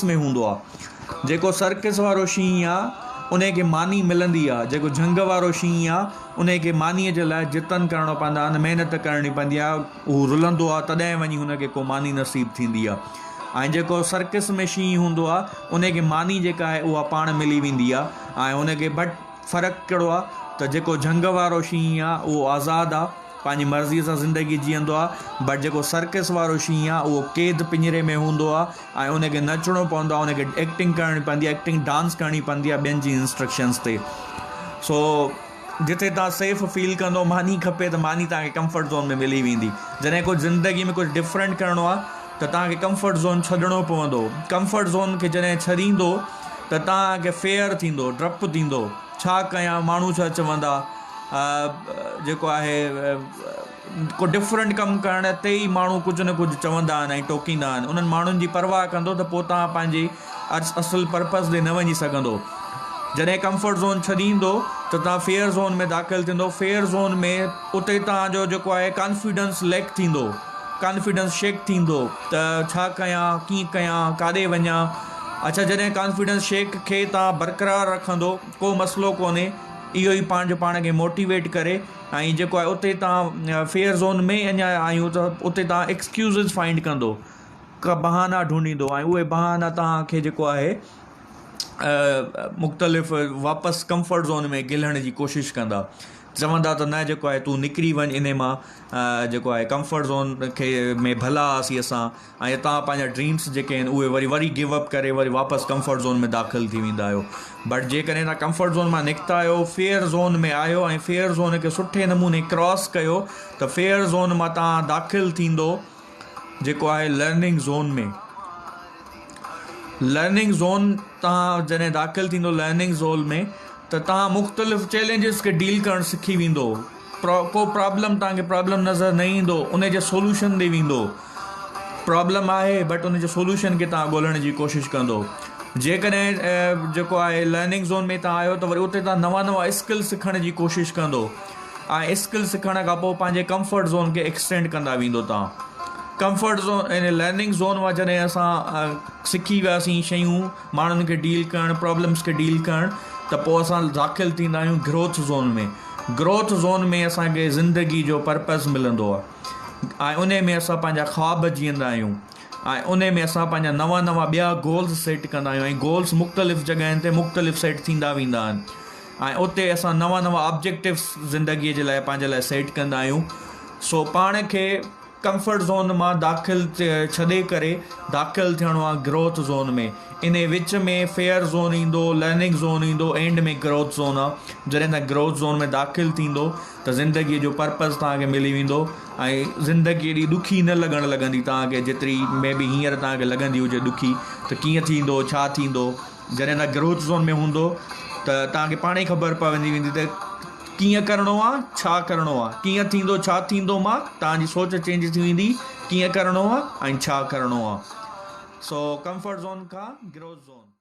Circus में हूंदो आहे। जेको सर्किस वारो शींहुं आहे उन खे मानी मिलंदी आहे, जेको झंग वारो शींहुं आहे उन खे मानीअ जे लाइ जितन करिणो पवंदा आहिनि, महिनत करणी पवंदी आहे, हू रुलंदो आहे तॾहिं वञी हुनखे को मानी नसीबु थींदी आहे। ऐं जेको सर्किस में शींहुं हूंदो आहे उन खे मानी जेका आहे उहा पाण मिली वेंदी आहे। ऐं उनखे बट फ़र्क़ु कहिड़ो आहे त जेको झंग वारो शींहुं आहे उहो आज़ादु आहे, पंहिंजी मर्ज़ीअ सां ज़िंदगी जीअंदो आहे, बट जेको सर्किस वारो शींहुं आहे उहो क़ैद पिंजरे में हूंदो आहे ऐं उनखे नचणो पवंदो आहे, उनखे एक्टिंग करणी पवंदी आहे, एक्टिंग डांस करणी पवंदी आहे ॿियनि जी इंस्ट्रक्शन्स ते। सो जिथे तव्हां सेफ फील कंदो मानी खपे त मानी तव्हांखे कंफर्ट ज़ोन में मिली वेंदी। जॾहिं कुझु ज़िंदगी में कुझु डिफरेंट करिणो आहे त तव्हांखे कंफर्ट ज़ोन छॾिणो पवंदो। कंफर्ट ज़ोन खे जॾहिं छॾींदो त तव्हांखे फेयर थींदो, डपु थींदो, छा कयां, माण्हू छा चवंदा, जेको आहे को डिफरेंट कमु करण ते ई माण्हू कुझु न कुझु चवंदा आहिनि ऐं टोकींदा आहिनि। उन्हनि माण्हुनि जी परवाह कंदो त पोइ तव्हां पंहिंजी असुलु पर्पज़ ॾे न वञी सघंदो। जॾहिं कंफर्ट ज़ोन छॾींदो त तव्हां फेयर ज़ोन में दाख़िलु थींदो। फेयर ज़ोन में उते तव्हांजो जेको आहे कॉन्फिडेंस लैक थींदो, कॉन्फिडेंस शेक थींदो त छा कयां, कीअं कयां, काॾे वञां। अच्छा, जॾहिं कॉन्फिडेंस शेक खे तव्हां बरक़रार रखंदो, को मसइलो कोन्हे, इहो ई पंहिंजो पाण खे मोटिवेट करे। ऐं जेको आहे उते तव्हां फेयर ज़ोन में अञा आहियूं त उते तव्हां एक्सक्यूज़िस फाइंड कंदो, का बहाना ढूंढींदो ऐं उहे बहाना तव्हांखे जेको आहे मुख़्तलिफ़ वापसि कंफर्ट ज़ोन में गिलण जी कोशिशि कंदा। चवंदा त न जेको आहे तूं निकिरी वञ इन मां, जेको आहे कंफर्ट ज़ोन खे में भला हुआसीं असां, ऐं तव्हां पंहिंजा ड्रीम्स जेके आहिनि उहे वरी गिव अप करे वरी वापसि कंफर्ट ज़ोन में दाख़िलु थी वेंदा आहियो। बट जेकॾहिं तव्हां कंफर्ट ज़ोन मां निकिता आहियो, फेयर ज़ोन में आहियो ऐं फेयर ज़ोन खे सुठे नमूने क्रॉस कयो त फेयर ज़ोन मां तव्हां दाख़िलु थींदो जेको आहे लर्निंग ज़ोन में। लर्निंग ज़ोन तव्हां जॾहिं दाख़िलु थींदो लर्निंग ज़ोन में त तव्हां मुख़्तलिफ़ चैलेंजिस खे डील करणु सिखी वेंदो। को प्रॉब्लम तव्हांखे प्रॉब्लम नज़र न ईंदो, उन जो सोल्यूशन ॾेई वेंदो। प्रॉब्लम आहे बट उन जे सोल्यूशन खे तव्हां ॻोल्हण जी कोशिशि कंदो। जेकॾहिं जेको आहे लर्निंग ज़ोन में तव्हां आहियो त वरी उते तव्हां नवां नवां स्किल सिखण जी कोशिशि कंदो ऐं स्किल सिखण खां पोइ पंहिंजे कंफर्ट ज़ोन खे एक्सटेंड कंदा वेंदो। तव्हां comfort zone in learning zone मां जॾहिं असां सिखी वियासीं शयूं, माण्हुनि खे डील करणु, प्रॉब्लम्स खे डील करणु, त पोइ असां दाख़िलु थींदा आहियूं ग्रोथ ज़ोन में। ग्रोथ ज़ोन में असांखे ज़िंदगी जो पर्पज़ मिलंदो आहे ऐं उन में असां पंहिंजा ख़्वाब जीअंदा आहियूं ऐं उन में असां पंहिंजा नवां नवां ॿिया गोल्स सेट कंदा आहियूं ऐं गोल्स मुख़्तलिफ़ जॻहियुनि ते मुख़्तलिफ़ सेट थींदा वेंदा आहिनि ऐं उते असां नवां नवां ऑब्जेक्टिव्स ज़िंदगीअ जे लाइ पंहिंजे लाइ सेट कंदा आहियूं। सो पाण खे कंफर्ट ज़ोन मां दाख़िलु छॾे करे दाख़िलु थियणो आहे ग्रोथ ज़ोन में। इन विच में फेयर ज़ोन ईंदो, लर्निंग ज़ोन ईंदो, एंड में ग्रोथ ज़ोन आहे। जॾहिं तव्हां ग्रोथ ज़ोन में दाख़िलु थींदो त ज़िंदगीअ जो पर्पज़ तव्हांखे मिली वेंदो ऐं ज़िंदगी एॾी ॾुखी न लॻणु लॻंदी तव्हांखे, जेतिरी में बि हींअर तव्हांखे लॻंदी हुजे ॾुखी। त कीअं थींदो, छा थींदो, जॾहिं तव्हां ग्रोथ ज़ोन में हूंदो त तव्हांखे पाण ई ख़बर पवंदी वेंदी त कीअं करिणो आहे, छा करिणो आहे, कीअं थींदो, छा थींदो मां, तव्हांजी सोच चेंज थी वेंदी, कीअं करिणो आहे ऐं छा करिणो आहे। सो कंफर्ट ज़ोन खां ग्रोथ ज़ोन।